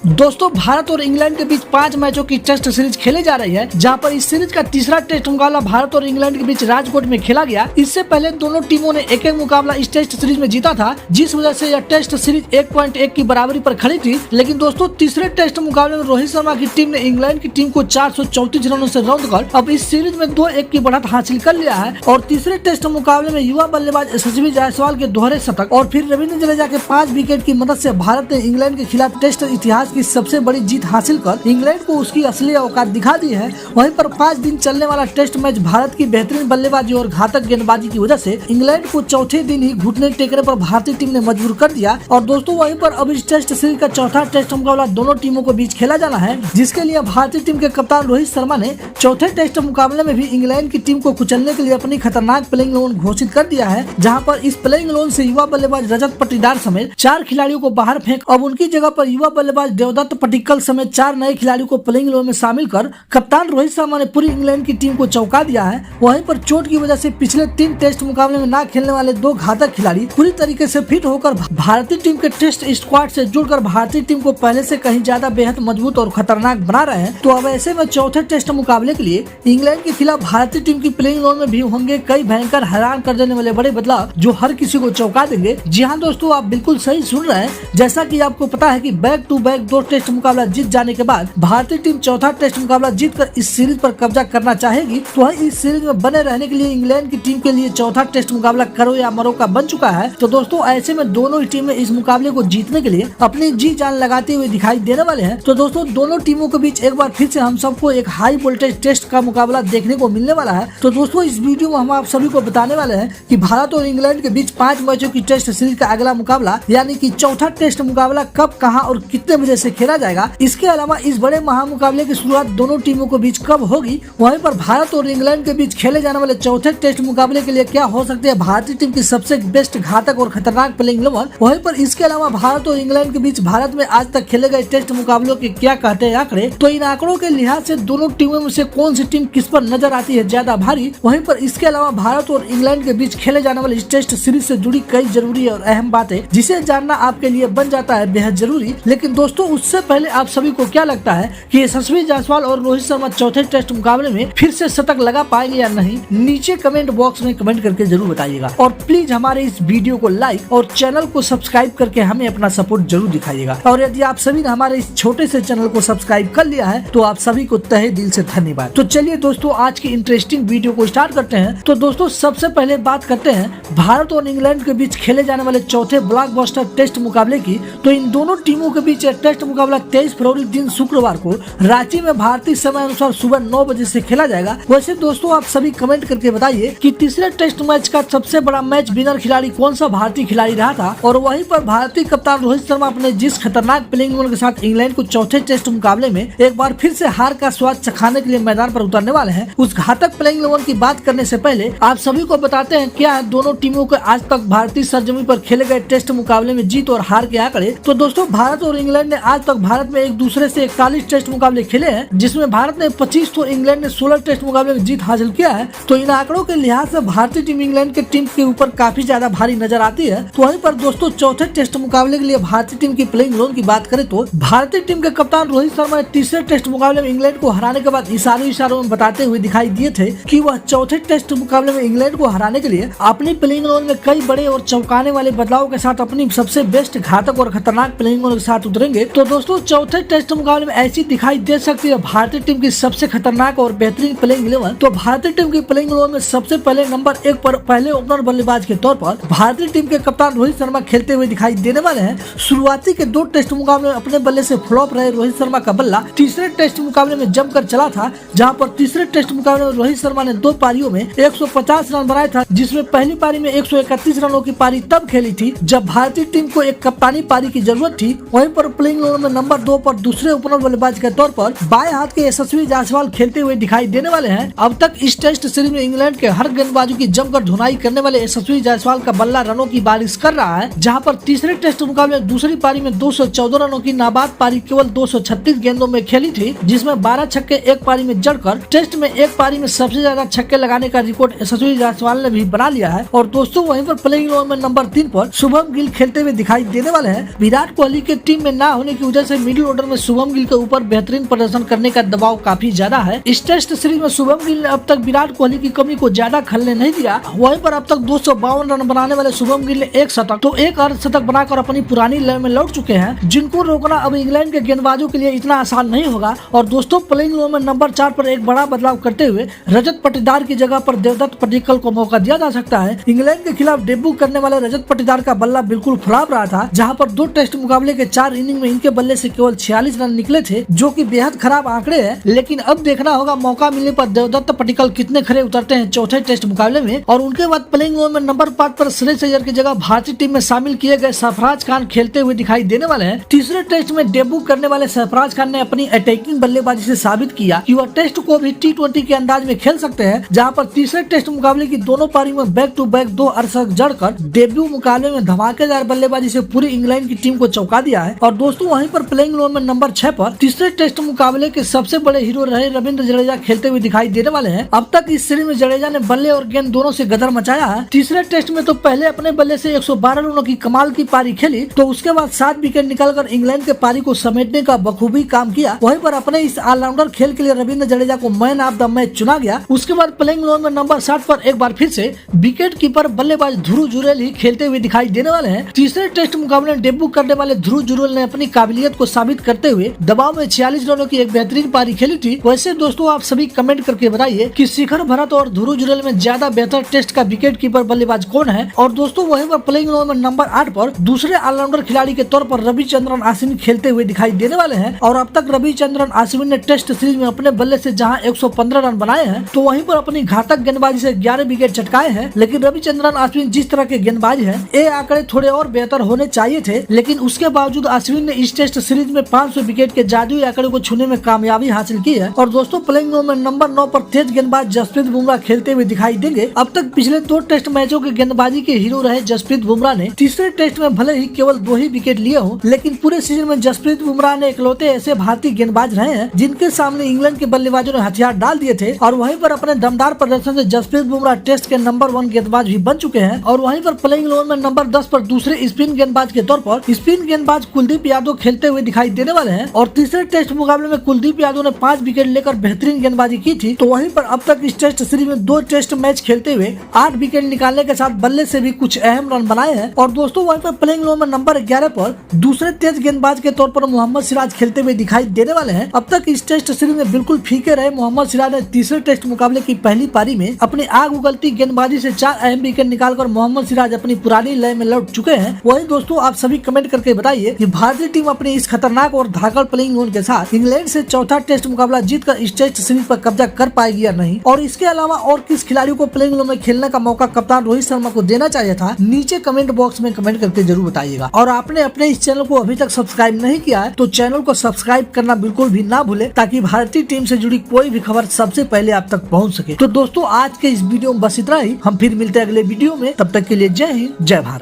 दोस्तों भारत और इंग्लैंड के बीच 5 मैचों की टेस्ट सीरीज खेले जा रही है, जहां पर इस सीरीज का तीसरा टेस्ट मुकाबला भारत और इंग्लैंड के बीच राजकोट में खेला गया। इससे पहले दोनों टीमों ने एक एक मुकाबला इस टेस्ट सीरीज में जीता था, जिस वजह से यह टेस्ट सीरीज 1.1 की बराबरी पर खड़ी थी। लेकिन दोस्तों तीसरे टेस्ट मुकाबले में रोहित शर्मा की टीम ने इंग्लैंड की टीम को 434 रनों से रौंद कर अब इस सीरीज में 2-1 की बढ़त हासिल कर लिया है। और तीसरे टेस्ट मुकाबले में युवा बल्लेबाज यशस्वी जायसवाल के दोहरे शतक और फिर रविंद्र जडेजा के 5 विकेट की मदद से भारत ने इंग्लैंड के खिलाफ टेस्ट इतिहास की सबसे बड़ी जीत हासिल कर इंग्लैंड को उसकी असली औकात दिखा दी है। वहीं पर 5 दिन चलने वाला टेस्ट मैच भारत की बेहतरीन बल्लेबाजी और घातक गेंदबाजी की वजह से इंग्लैंड को चौथे दिन ही घुटने टेकने पर भारतीय टीम ने मजबूर कर दिया। और दोस्तों वहीं पर अब इस टेस्ट सीरीज का चौथा टेस्ट मुकाबला दोनों टीमों के बीच खेला जाना है, जिसके लिए भारतीय टीम के कप्तान रोहित शर्मा ने चौथे टेस्ट मुकाबले में भी इंग्लैंड की टीम को कुचलने के लिए अपनी खतरनाक प्लेइंग 11 घोषित कर दिया है। जहां पर इस प्लेइंग 11 से युवा बल्लेबाज रजत पाटीदार समेत 4 खिलाड़ियों को बाहर फेंक अब उनकी जगह पर युवा बल्लेबाज देवदत्त पट्टिकल समेत 4 नए खिलाड़ियों को प्लेइंग 11 में शामिल कर कप्तान रोहित शर्मा ने पूरी इंग्लैंड की टीम को चौंका दिया है। वहीं पर चोट की वजह से पिछले 3 टेस्ट मुकाबले में न खेलने वाले 2 घातक खिलाड़ी पूरी तरीके से फिट होकर भारतीय टीम के टेस्ट स्क्वाड से जुड़कर भारतीय टीम को पहले से कहीं ज्यादा बेहद मजबूत और खतरनाक बना रहे हैं। तो अब ऐसे में चौथे टेस्ट मुकाबले के लिए इंग्लैंड के खिलाफ भारतीय टीम की प्लेइंग 11 में भी होंगे कई भयंकर हैरान कर देने वाले बड़े बदलाव, जो हर किसी को चौंका देंगे। जी हाँ दोस्तों, आप बिल्कुल सही सुन रहे हैं। जैसा कि आपको पता है कि बैक टू बैक 2 टेस्ट मुकाबला जीत जाने के बाद भारतीय टीम चौथा टेस्ट मुकाबला जीतकर इस सीरीज पर कब्जा करना चाहेगी। तो इस सीरीज में बने रहने के लिए इंग्लैंड की टीम के लिए चौथा टेस्ट मुकाबला करो या मरो का बन चुका है। तो दोस्तों ऐसे में दोनों ही टीमें इस मुकाबले को जीतने के लिए अपनी जी जान लगाते हुए दिखाई देने वाले हैं। तो दोस्तों दोनों टीमों के बीच एक बार फिर से हम सबको एक हाई वोल्टेज टेस्ट का मुकाबला देखने को मिलने वाला है। तो दोस्तों इस वीडियो में हम आप सभी को बताने वाले हैं कि भारत और इंग्लैंड के बीच 5 मैचों की टेस्ट सीरीज का अगला मुकाबला यानी कि चौथा टेस्ट मुकाबला कब, कहां और कितने बजे से खेला जाएगा। इसके अलावा इस बड़े महामुकाबले की शुरुआत दोनों टीमों के बीच कब होगी। वहीं पर भारत और इंग्लैंड के बीच खेले जाने वाले चौथे टेस्ट मुकाबले के लिए क्या हो सकती है भारतीय टीम की सबसे बेस्ट घातक और खतरनाक प्लेइंग 11। वहीं पर इसके अलावा भारत और इंग्लैंड के बीच भारत में आज तक खेले गए टेस्ट मुकाबलों के क्या कहते हैं आंकड़े। तो इन आंकड़ों के लिहाज से दोनों टीमों में से कौन सी टीम किस पर नजर आती है ज्यादा भारी। वहीं पर इसके अलावा भारत और इंग्लैंड के बीच खेले जाने वाले इस टेस्ट सीरीज से जुड़ी कई जरूरी और अहम बातें, जिसे जानना आपके लिए बन जाता है बेहद जरूरी। लेकिन दोस्तों उससे पहले आप सभी को क्या लगता है कि यशस्वी जायसवाल और रोहित शर्मा चौथे टेस्ट मुकाबले में फिर से शतक लगा पाएंगे या नहीं? नीचे कमेंट बॉक्स में कमेंट करके जरूर बताइएगा। और प्लीज हमारे इस वीडियो को लाइक और चैनल को सब्सक्राइब करके हमें अपना सपोर्ट जरूर दिखाइएगा। और यदि आप सभी ने हमारे इस छोटे से चैनल को सब्सक्राइब कर लिया है तो आप सभी को तहे दिल से धन्यवाद। तो चलिए दोस्तों आज की इंटरेस्टिंग वीडियो को स्टार्ट करते हैं। तो दोस्तों सबसे पहले बात करते हैं भारत और इंग्लैंड के बीच खेले जाने वाले चौथे ब्लॉकबस्टर टेस्ट मुकाबले की। तो इन दोनों टीमों के बीच टेस्ट मुकाबला 23 फरवरी दिन शुक्रवार को रांची में भारतीय समय अनुसार सुबह 9 बजे से खेला जाएगा। वैसे दोस्तों आप सभी कमेंट करके बताइए कि तीसरे टेस्ट मैच का सबसे बड़ा मैच विनर खिलाड़ी कौन सा भारतीय खिलाड़ी रहा था। और वहीं पर भारतीय कप्तान रोहित शर्मा अपने जिस खतरनाक प्लेइंग 11 के साथ इंग्लैंड को चौथे टेस्ट मुकाबले में एक बार फिर से हार का स्वाद चखाने के लिए मैदान पर उतरने वाले हैं, उस घातक प्लेइंग 11 की बात करने से पहले आप सभी को बताते हैं क्या है दोनों टीमों के आज तक भारतीय सरजमी पर खेले गए टेस्ट मुकाबले में जीत और हार के आंकड़े। तो दोस्तों भारत और इंग्लैंड ने आज तक भारत में एक दूसरे से 41 टेस्ट मुकाबले खेले हैं, जिसमें भारत ने 25 तो इंग्लैंड ने 16 टेस्ट मुकाबले में जीत हासिल किया है। तो इन आंकड़ों के लिहाज से भारतीय टीम इंग्लैंड के टीम के ऊपर काफी ज्यादा भारी नजर आती है। तो वहीं पर दोस्तों चौथे टेस्ट मुकाबले के लिए भारतीय टीम की प्लेइंग 11 की बात करें तो भारतीय टीम के कप्तान रोहित शर्मा ने तीसरे टेस्ट मुकाबले में इंग्लैंड को हराने के बाद इशारों में बताते हुए दिखाई दिए थे कि वह चौथे टेस्ट मुकाबले में इंग्लैंड को हराने के लिए अपनी प्लेइंग 11 में कई बड़े और चौंकाने वाले बदलाव के साथ अपनी सबसे बेस्ट घातक और खतरनाक प्लेइंग 11 के साथ उतरेंगे। तो दोस्तों चौथे टेस्ट मुकाबले में ऐसी दिखाई दे सकती है भारतीय टीम की सबसे खतरनाक और बेहतरीन प्लेइंग 11। तो भारतीय टीम की प्लेइंग 11 में सबसे पहले नंबर 1 पर पहले ओपनर बल्लेबाज के तौर पर भारतीय टीम के कप्तान रोहित शर्मा खेलते हुए दिखाई देने वाले हैं। शुरुआती के 2 टेस्ट मुकाबले में अपने बल्ले से फ्लॉप रहे रोहित शर्मा का बल्ला तीसरे टेस्ट मुकाबले में जमकर चला था, जहां पर तीसरे टेस्ट मुकाबले में रोहित शर्मा ने 2 पारियों में 150 रन बनाए था, जिसमें पहली पारी में 131 रनों की पारी तब खेली थी जब भारतीय टीम को एक कप्तानी पारी की जरूरत थी। वहीं पर प्लेइंग 11 में नंबर 2 पर दूसरे ओपनर बल्लेबाज के तौर पर बाएं हाथ के यशस्वी जायसवाल खेलते हुए दिखाई देने वाले हैं। अब तक इस टेस्ट सीरीज में इंग्लैंड के हर गेंदबाजों की जमकर धुनाई करने वाले यशस्वी जायसवाल का बल्ला रनों की बारिश कर रहा है, जहां पर तीसरे टेस्ट मुकाबले में दूसरी पारी में 214 रनों की नाबाद पारी केवल 236 गेंदों में खेली थी, जिसमें 12 छक्के एक पारी में जड़कर टेस्ट में एक पारी में सबसे ज्यादा छक्के लगाने का रिकॉर्ड यशस्वी जायसवाल ने भी बना लिया है। और दोस्तों वहीं पर प्लेइंग 11 में नंबर 3 पर शुभम गिल खेलते हुए दिखाई देने वाले हैं। विराट कोहली के टीम में न होने होने की वजह से मिडिल ऑर्डर में शुभम गिल के ऊपर बेहतरीन प्रदर्शन करने का दबाव काफी ज्यादा है। इस टेस्ट सीरीज में शुभम गिल ने अब तक विराट कोहली की कमी को ज्यादा खलने नहीं दिया। वहीं पर अब तक 252 रन बनाने वाले शुभम गिल ने एक शतक तो एक अर्धशतक बनाकर अपनी पुरानी लय में लौट चुके हैं, जिनको रोकना अब इंग्लैंड के गेंदबाजों के लिए इतना आसान नहीं होगा। और दोस्तों प्लेइंग 11 में नंबर 4 पर एक बड़ा बदलाव करते हुए रजत पाटीदार की जगह पर देवदत्त पडिक्कल को मौका दिया जा सकता है। इंग्लैंड के खिलाफ डेब्यू करने वाले रजत पाटीदार का बल्ला बिल्कुल खराब रहा था, जहां पर 2 टेस्ट मुकाबले के 4 इनिंग में इनके बल्ले से केवल 46 रन निकले थे, जो कि बेहद खराब आंकड़े हैं। लेकिन अब देखना होगा मौका मिलने पर देवदत्त पडिक्कल कितने खरे उतरते हैं चौथे टेस्ट मुकाबले में। और उनके बाद प्लेइंग 11 में नंबर 5 पर श्रेयस अय्यर की जगह भारतीय टीम में शामिल किए गए सरफराज खान खेलते हुए दिखाई देने वाले हैं। तीसरे टेस्ट में डेब्यू करने वाले सरफराज खान ने अपनी अटैकिंग बल्लेबाजी से साबित किया कि वह टेस्ट को भी T20 के अंदाज में खेल सकते हैं, जहां पर तीसरे टेस्ट मुकाबले की दोनों पारी में बैक टू बैक 2 अर्धशतक जड़कर डेब्यू मुकाबले में धमाकेदार बल्लेबाजी से पूरी इंग्लैंड की टीम को चौंका दिया है। और दोस्तों वहीं पर प्लेइंग 11 में नंबर 6 पर तीसरे टेस्ट मुकाबले के सबसे बड़े हीरो रहे रविंद्र जडेजा खेलते हुए दिखाई देने वाले हैं। अब तक इस सीरीज में जडेजा ने बल्ले और गेंद दोनों से गदर मचाया है। तीसरे टेस्ट में तो पहले अपने बल्ले से 112 रनों की कमाल की पारी खेली, तो उसके बाद 7 विकेट निकालकर इंग्लैंड के पारी को समेटने का बखूबी काम किया। वहीं पर अपने इस ऑलराउंडर खेल के लिए रविंद्र जडेजा को मैन ऑफ द मैच चुना गया। उसके बाद प्लेइंग 11 में नंबर 60 पर एक बार फिर से विकेट कीपर बल्लेबाज ध्रुव जुरेल ही खेलते हुए दिखाई देने वाले हैं। तीसरे टेस्ट मुकाबले में डेब्यू करने वाले ध्रुव जुरेल ने अपनी काबिलियत को साबित करते हुए दबाव में 46 रनों की एक बेहतरीन पारी खेली थी। वैसे दोस्तों आप सभी कमेंट करके बताइए कि शिखर भरत और ध्रुव जुरेल में ज्यादा बेहतर टेस्ट का विकेट कीपर बल्लेबाज कौन है। और दोस्तों वहीं पर प्लेइंग 11 में नंबर 8 पर दूसरे ऑलराउंडर खिलाड़ी के तौर पर रविचंद्रन अश्विन खेलते हुए दिखाई देने वाले हैं। और अब तक रविचंद्रन अश्विन ने टेस्ट सीरीज में अपने बल्ले से जहां 115 रन बनाए हैं, तो वहीं पर अपनी घातक गेंदबाजी से 11 विकेट चटकाए हैं। लेकिन रविचंद्रन अश्विन जिस तरह के गेंदबाज हैं, ये आंकड़े थोड़े और बेहतर होने चाहिए थे। लेकिन उसके बावजूद अश्विन ने इस टेस्ट सीरीज में 500 विकेट के जादुई आंकड़े को छूने में कामयाबी हासिल की है। और दोस्तों प्लेइंग 11 में नंबर 9 पर तेज गेंदबाज जसप्रीत बुमराह खेलते हुए दिखाई देंगे। अब तक पिछले 2 टेस्ट मैचों के गेंदबाजी के हीरो रहे जसप्रीत बुमराह ने तीसरे टेस्ट में भले ही केवल 2 ही विकेट लिए हों, लेकिन पूरे सीजन में जसप्रीत बुमराह ने इकलौते ऐसे भारतीय गेंदबाज रहे हैं जिनके सामने इंग्लैंड के बल्लेबाजों ने हथियार डाल दिए थे। और वहीं पर अपने दमदार प्रदर्शन से जसप्रीत बुमराह टेस्ट के नंबर 1 गेंदबाज भी बन चुके हैं। और वहीं पर प्लेइंग 11 में नंबर 10 पर दूसरे स्पिन गेंदबाज के तौर पर स्पिन गेंदबाज कुलदीप यादव खेलते हुए दिखाई देने वाले हैं। और तीसरे टेस्ट मुकाबले में कुलदीप यादव ने 5 विकेट लेकर बेहतरीन गेंदबाजी की थी। तो वहीं पर अब तक इस टेस्ट सीरीज में 2 टेस्ट मैच खेलते हुए 8 विकेट निकालने के साथ बल्ले से भी कुछ अहम रन बनाए हैं। और दोस्तों वहीं पर प्लेइंग 11 में नंबर 11 पर दूसरे तेज गेंदबाज के तौर पर मोहम्मद सिराज खेलते हुए दिखाई देने वाले हैं। अब तक इस टेस्ट सीरीज में बिल्कुल फीके रहे मोहम्मद सिराज ने तीसरे टेस्ट मुकाबले की पहली पारी में अपनी आग उगलती गेंदबाजी से 4 अहम विकेट निकालकर मोहम्मद सिराज अपनी पुरानी लय में लौट चुके हैं। वहीं दोस्तों आप सभी कमेंट करके बताइए कि भारतीय टीम अपनी इस खतरनाक और धाकड़ प्लेइंग 11 के साथ इंग्लैंड से चौथा टेस्ट मुकाबला जीतकर इस टेस्ट सीरीज पर कब्जा कर पाएगी या नहीं। और इसके अलावा और किस खिलाड़ी को प्लेइंग 11 में खेलने का मौका कप्तान रोहित शर्मा को देना चाहिए था, नीचे कमेंट बॉक्स में कमेंट करके जरूर बताइएगा। और आपने अपने इस चैनल को अभी तक सब्सक्राइब नहीं किया है तो चैनल को सब्सक्राइब करना बिल्कुल भी ना भूले, ताकि भारतीय टीम से जुड़ी कोई भी खबर सबसे पहले आप तक पहुंच सके। तो दोस्तों आज के इस वीडियो में बस इतना ही। हम फिर मिलते हैं अगले वीडियो में, तब तक के लिए जय हिंद जय भारत।